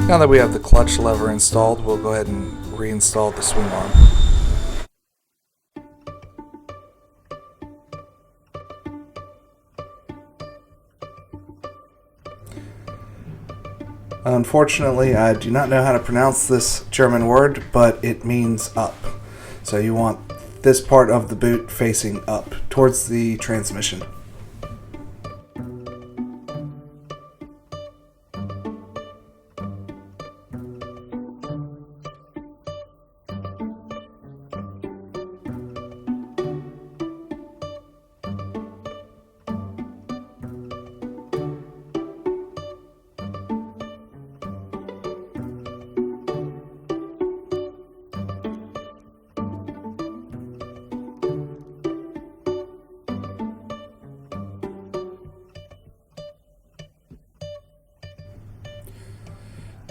Now that we have the clutch lever installed, we'll go ahead and reinstall the swing arm. Unfortunately, I do not know how to pronounce this German word, but it means up. So you want this part of the boot facing up towards the transmission.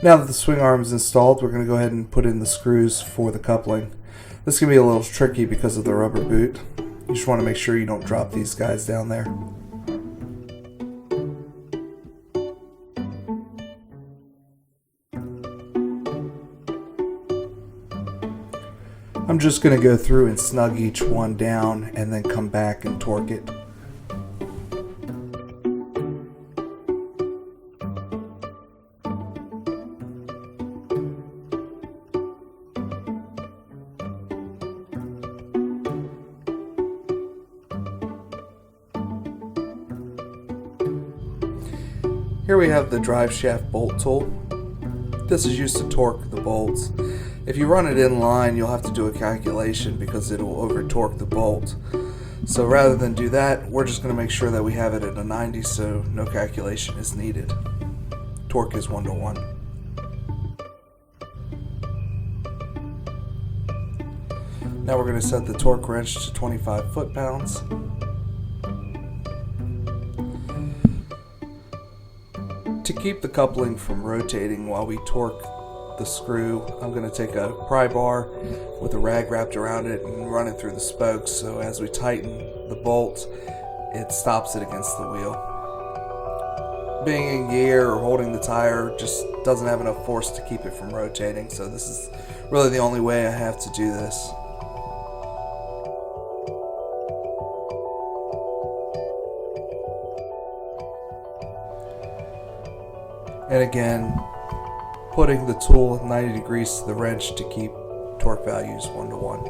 Now that the swing arm is installed, we're going to go ahead and put in the screws for the coupling. This can be a little tricky because of the rubber boot. You just want to make sure you don't drop these guys down there. I'm just going to go through and snug each one down and then come back and torque it. Here we have the drive shaft bolt tool. This is used to torque the bolts. If you run it in line, you'll have to do a calculation because it'll over torque the bolt. So rather than do that, we're just going to make sure that we have it at a 90 so no calculation is needed. Torque is 1:1. Now we're going to set the torque wrench to 25 foot-pounds. To keep the coupling from rotating while we torque the screw, I'm going to take a pry bar with a rag wrapped around it and run it through the spokes, so as we tighten the bolt, it stops it against the wheel. Being in gear or holding the tire just doesn't have enough force to keep it from rotating, so this is really the only way I have to do this. And again, putting the tool 90 degrees to the wrench to keep torque values 1:1.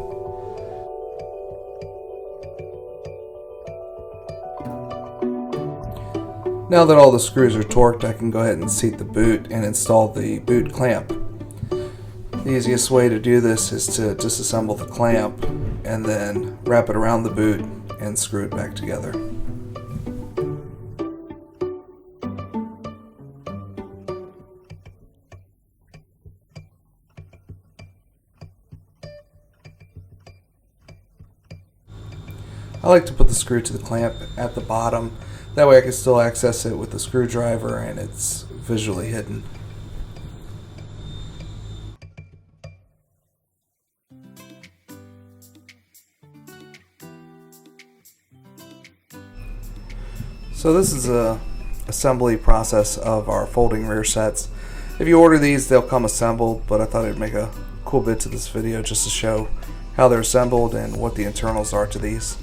Now that all the screws are torqued, I can go ahead and seat the boot and install the boot clamp. The easiest way to do this is to disassemble the clamp and then wrap it around the boot and screw it back together. I like to put the screw to the clamp at the bottom, that way I can still access it with the screwdriver and it's visually hidden. So this is a assembly process of our folding rear sets. If you order these, they'll come assembled, but I thought I'd make a cool bit to this video just to show how they're assembled and what the internals are to these.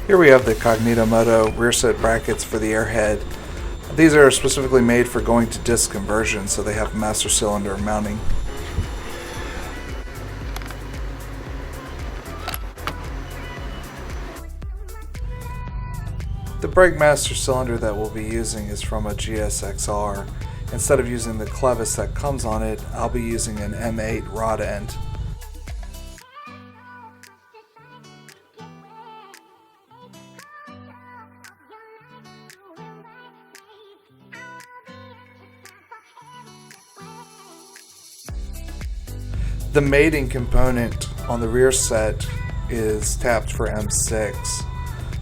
Here we have the Cognito Moto Rearset brackets for the Airhead. These are specifically made for going to disc conversion, so they have master cylinder mounting. The brake master cylinder that we'll be using is from a GSXR. Instead of using the clevis that comes on it, I'll be using an M8 rod end. The mating component on the Rearset is tapped for M6.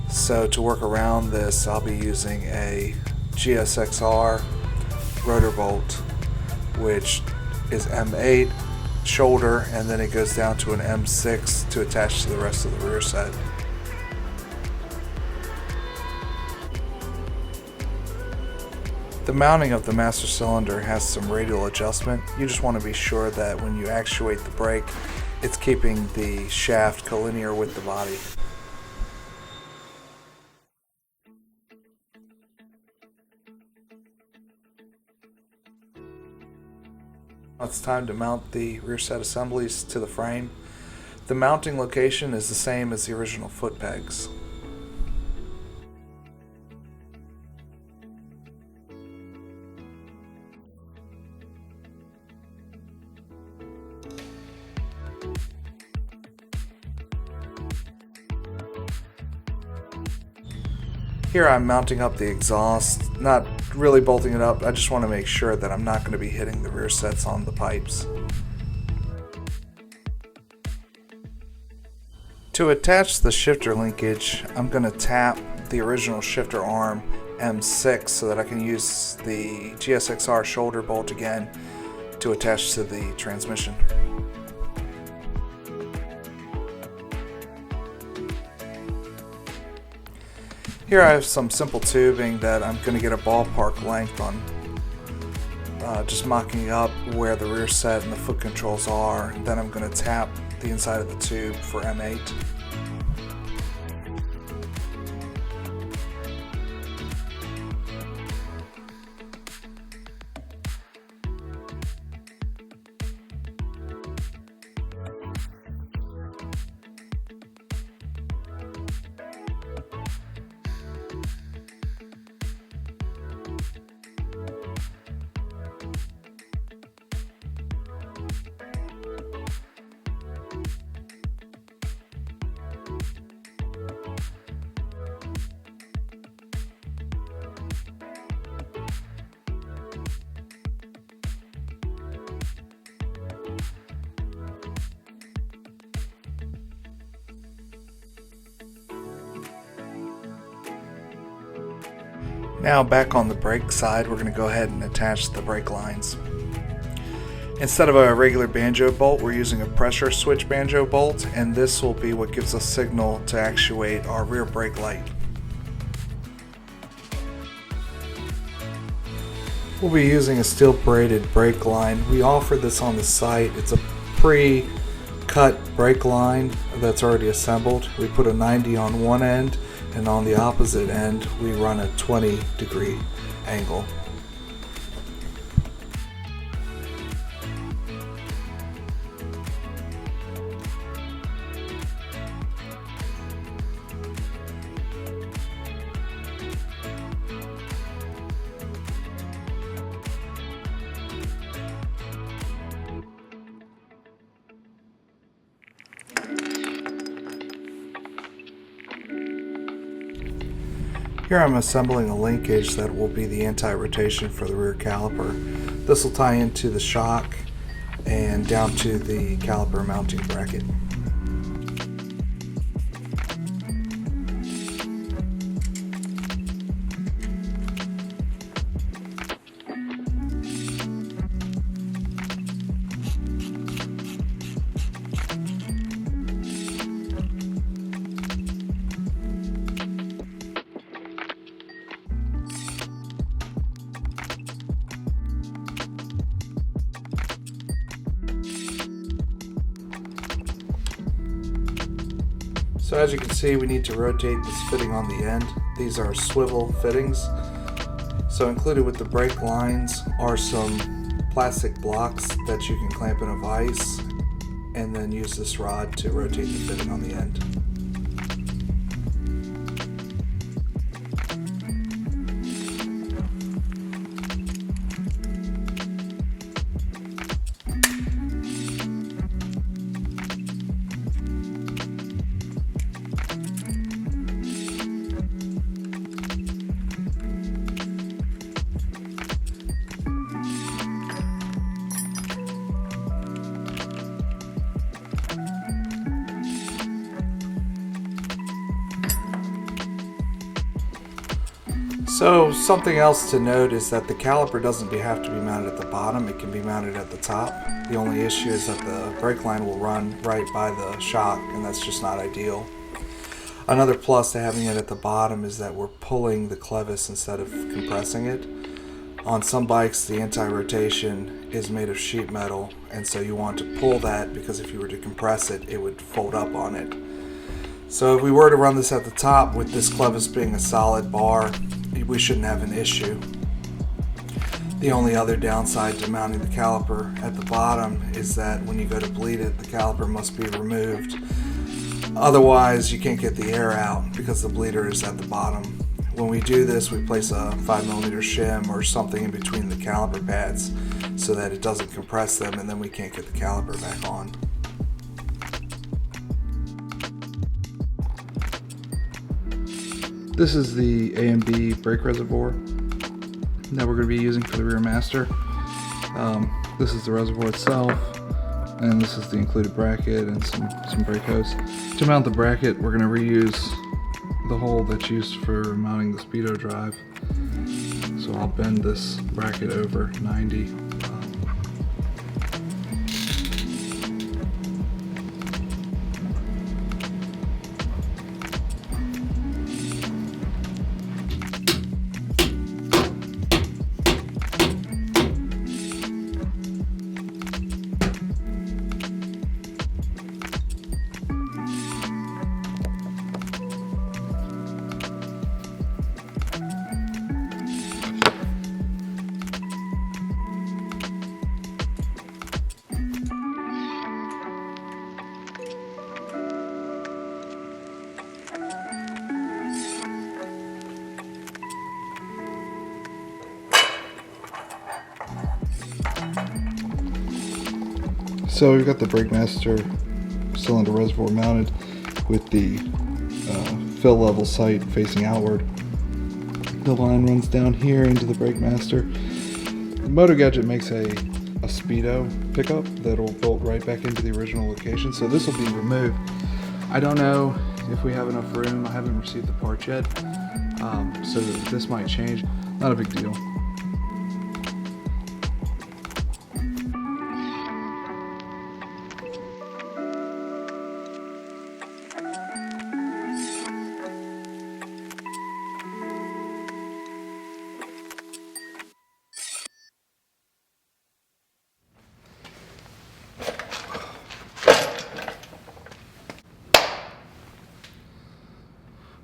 So to work around this, I'll be using a GSXR rotor bolt, which is M8 shoulder, and then it goes down to an M6 to attach to the rest of the Rearset. The mounting of the master cylinder has some radial adjustment. You just want to be sure that when you actuate the brake, it's keeping the shaft collinear with the body. It's time to mount the Rearset assemblies to the frame. The mounting location is the same as the original foot pegs. Here I'm mounting up the exhaust, not really bolting it up. I just want to make sure that I'm not going to be hitting the Rearsets on the pipes. To attach the shifter linkage, I'm going to tap the original shifter arm M6 so that I can use the GSXR shoulder bolt again to attach to the transmission. Here I have some simple tubing that I'm going to get a ballpark length on, just mocking up where the Rearset and the foot controls are. Then I'm going to tap the inside of the tube for M8. Now back on the brake side, we're going to go ahead and attach the brake lines. Instead of a regular Banjo bolt, we're using a pressure switch Banjo bolt, and this will be what gives us signal to actuate our rear brake light. We'll be using a steel braided brake line. We offer this on the site. It's a pre-cut brake line that's already assembled. We put a 90 on one end, and on the opposite end we run a 20-degree angle. Here I'm assembling a linkage that will be the anti-rotation for the rear caliper. This will tie into the shock and down to the caliper mounting bracket. So as you can see, we need to rotate this fitting on the end. These are swivel fittings. So included with the brake lines are some plastic blocks that you can clamp in a vise and then use this rod to rotate the fitting on the end. So something else to note is that the caliper doesn't have to be mounted at the bottom, it can be mounted at the top. The only issue is that the brake line will run right by the shock, and that's just not ideal. Another plus to having it at the bottom is that we're pulling the clevis instead of compressing it. On some bikes the anti-rotation is made of sheet metal, and so you want to pull that because if you were to compress it, it would fold up on it. So if we were to run this at the top with this clevis being a solid bar, we shouldn't have an issue. The only other downside to mounting the caliper at the bottom is that when you go to bleed it, the caliper must be removed. Otherwise, you can't get the air out because the bleeder is at the bottom. When we do this, we place a 5mm shim or something in between the caliper pads so that it doesn't compress them, and then we can't get the caliper back on. This is the A and B brake reservoir that we're going to be using for the rear master. This is the reservoir itself, and this is the included bracket and some brake hose. To mount the bracket, we're going to reuse the hole that's used for mounting the speedo drive. So I'll bend this bracket over 90. So we've got the brake master cylinder reservoir mounted with the fill level sight facing outward. The line runs down here into the brake master. Moto Gadget makes a speedo pickup that'll bolt right back into the original location, so this will be removed. I don't know if we have enough room. I haven't received the parts yet, so this might change. Not a big deal.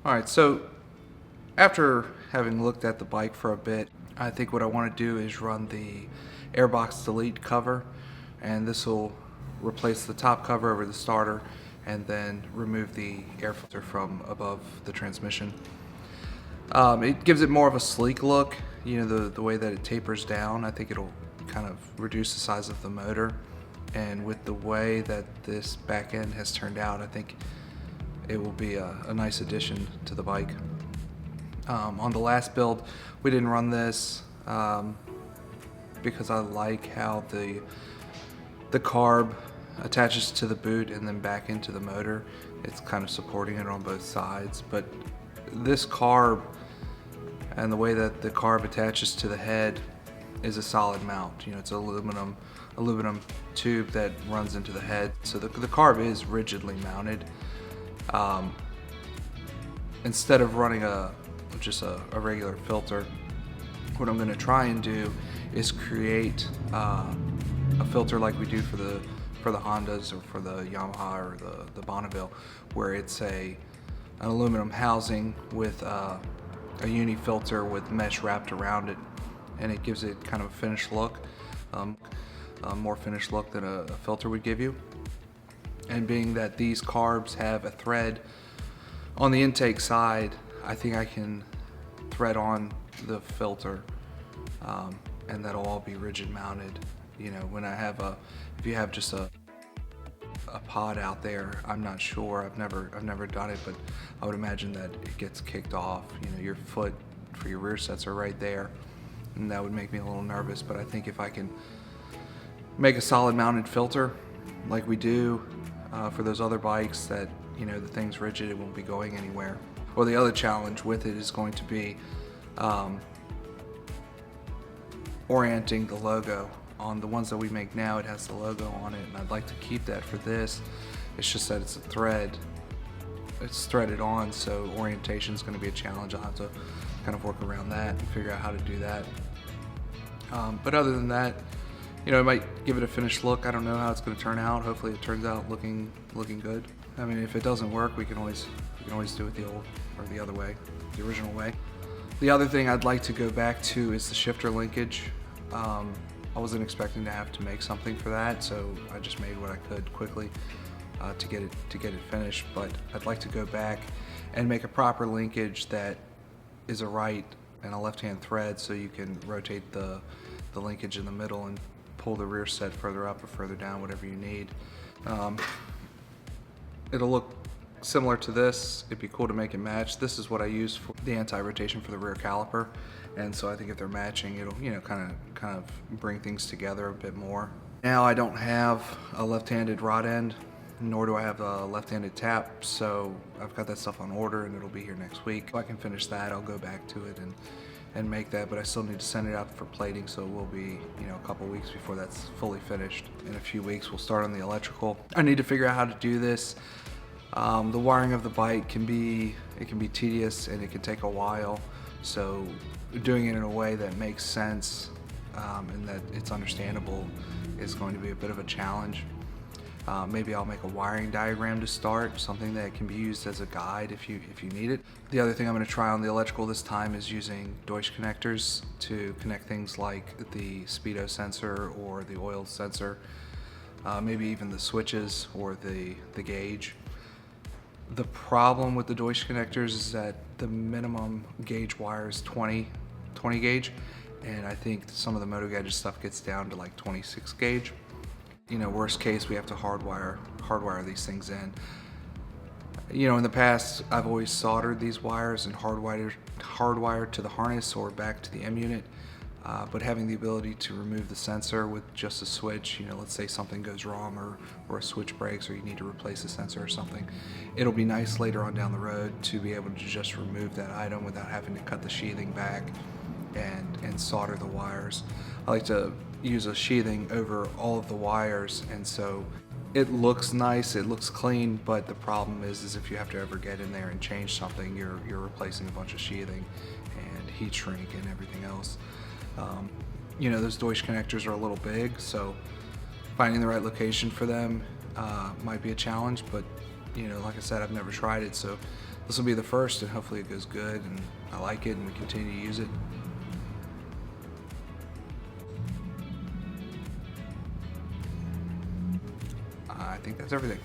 Alright, so after having looked at the bike for a bit, I think what I want to do is run the airbox delete cover, and this will replace the top cover over the starter and then remove the air filter from above the transmission. It gives it more of a sleek look, you know, the way that it tapers down. I think it'll kind of reduce the size of the motor, and with the way that this back end has turned out, I think it will be a nice addition to the bike. On the last build, we didn't run this because I like how the carb attaches to the boot and then back into the motor. It's kind of supporting it on both sides, but this carb and the way that the carb attaches to the head is a solid mount. You know, it's aluminum tube that runs into the head, so the carb is rigidly mounted. Instead of running just a regular filter, what I'm going to try and do is create a filter like we do for for the Hondas or for the Yamaha or the Bonneville, where it's an aluminum housing with a uni filter with mesh wrapped around it, and it gives it kind of a finished look, a more finished look than a filter would give you. And being that these carbs have a thread on the intake side, I think I can thread on the filter, and that'll all be rigid mounted. You know, when I have if you have just a pod out there, I'm not sure, I've never done it, but I would imagine that it gets kicked off. You know, your foot for your rear sets are right there, and that would make me a little nervous. But I think if I can make a solid mounted filter like we do for those other bikes, that, you know, the thing's rigid, it won't be going anywhere. Or the other challenge with it is going to be orienting the logo. On the ones that we make now, it has the logo on it, and I'd like to keep that for this. It's just that it's a thread, it's threaded on, so orientation is going to be a challenge. I'll have to kind of work around that and figure out how to do that. But other than that, you know, I might give it a finished look. I don't know how it's going to turn out. Hopefully it turns out looking good. I mean, if it doesn't work, we can always do it the old or the other way, the original way. The other thing I'd like to go back to is the shifter linkage. I wasn't expecting to have to make something for that, so I just made what I could quickly to get it finished. But I'd like to go back and make a proper linkage that is a right and a left-hand thread, so you can rotate the linkage in the middle and pull the rear set further up or further down, whatever you need. It'll look similar to this. It'd be cool to make it match. This is what I use for the anti-rotation for the rear caliper, and so I think if they're matching, it'll, you know, kind of bring things together a bit more. Now I don't have a left-handed rod end, nor do I have a left-handed tap, so I've got that stuff on order and it'll be here next week. If I can finish that, I'll go back to it and make that, but I still need to send it out for plating, so it will be, you know, a couple weeks before that's fully finished. In a few weeks we'll start on the electrical. I need to figure out how to do this. The wiring of the bike can be tedious and it can take a while, so doing it in a way that makes sense and that it's understandable is going to be a bit of a challenge. Maybe I'll make a wiring diagram to start, something that can be used as a guide if you need it. The other thing I'm going to try on the electrical this time is using Deutsch connectors to connect things like the speedo sensor or the oil sensor, maybe even the switches or the gauge. The problem with the Deutsch connectors is that the minimum gauge wire is 20 gauge, and I think some of the Moto Gadget stuff gets down to like 26 gauge. You know, worst case, we have to hardwire these things in. You know, in the past, I've always soldered these wires and hardwired to the harness or back to the M unit. But having the ability to remove the sensor with just a switch, you know, let's say something goes wrong or a switch breaks or you need to replace a sensor or something, it'll be nice later on down the road to be able to just remove that item without having to cut the sheathing back and solder the wires. I like to use a sheathing over all of the wires, and so it looks nice, it looks clean, but the problem is if you have to ever get in there and change something, you're replacing a bunch of sheathing and heat shrink and everything else. You know, those Deutsch connectors are a little big, so finding the right location for them might be a challenge, but, you know, like I said, I've never tried it, so this will be the first, and hopefully it goes good and I like it and we continue to use it. I think that's everything.